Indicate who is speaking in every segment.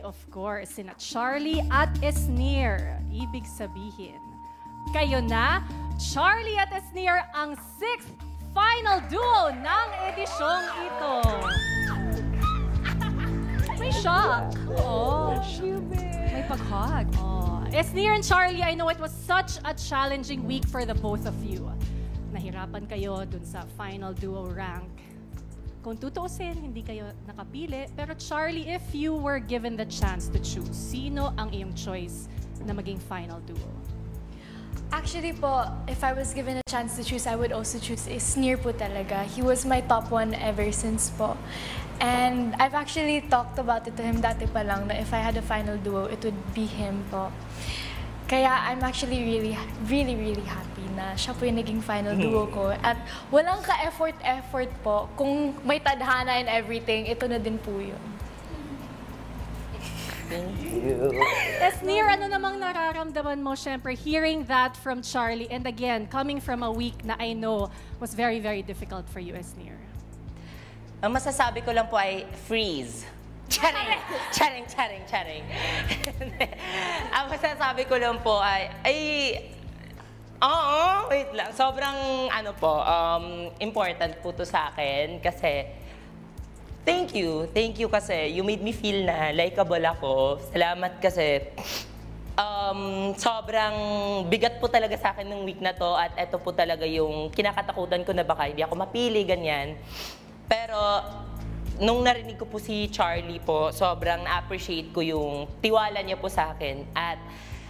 Speaker 1: Of course, sina Charlie at Esnir. Ibig sabihin, kayo na, Charlie at Esnir, ang 6th final duo ng edisyong ito. May shock. Oh, may pag-hug. Oh. Esnir and Charlie, I know it was such a challenging week for the both of you. Nahirapan kayo dun sa final duo rank. Kung tutuusin, hindi kayo nakapili. Pero Charlie, if you were given the chance to choose, sino ang iyong choice na maging final duo?
Speaker 2: Actually po, if I was given a chance to choose, I would also choose Esnir po talaga. He was my top one ever since po. And I've actually talked about it to him dati pa lang na if I had a final duo, it would be him po. Kaya I'm actually really happy na siya po yung naging final duo ko. At walang ka-effort po. Kung may tadhana and everything, ito na din po yun.
Speaker 3: Thank you.
Speaker 1: Esnir, ano namang nararamdaman mo, syempre, hearing that from Charlie, and again, coming from a week na I know was very difficult for you, Esnir?
Speaker 3: Ang masasabi ko lang po ay freeze. Charing. Ang masasabi ko lang po ay wait lang. Sobrang important po to sa akin kasi thank you kasi you made me feel na likeable ako. Salamat kasi sobrang bigat po talaga sa akin ng week na to at ito po talaga yung kinakatakutan ko na baka hindi ako mapili, ganyan. Pero nung narinig ko po si Charlie po, sobrang na-appreciate ko yung tiwala niya po sa akin. At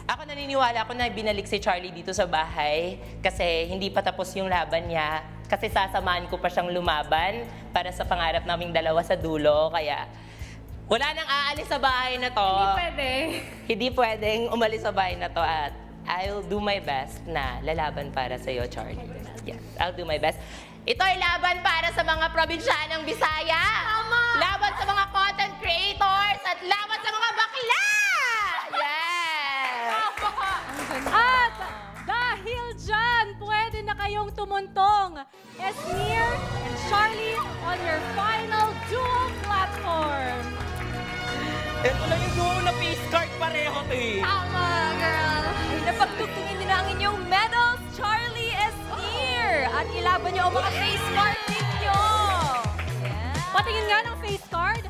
Speaker 3: ako naniniwala ako na binalik si Charlie dito sa bahay kasi hindi pa tapos yung laban niya. Kasi sasamahan ko pa siyang lumaban para sa pangarap naming dalawa sa dulo. Kaya wala nang aalis sa bahay na to. Hindi pwedeng umalis sa bahay na to. At I'll do my best na lalaban para sa'yo, Charlie. Yes, I'll do my best. Ito ay laban para sa mga probinsyanang Bisaya. Tama! Laban sa mga content creators at laban sa mga bakla! Yes!
Speaker 1: At dahil dyan, pwede na kayong tumuntong, Esnir and Charlie, on your final duo platform.
Speaker 3: Ito lang yung duo na face card pareho, eh.
Speaker 4: Tama, girl. Ay, napagtugtungin din ang inyong medals, Charlie, Esnir. At ilaban niyo ang mga face card ninyo.
Speaker 1: Patingin nga ng face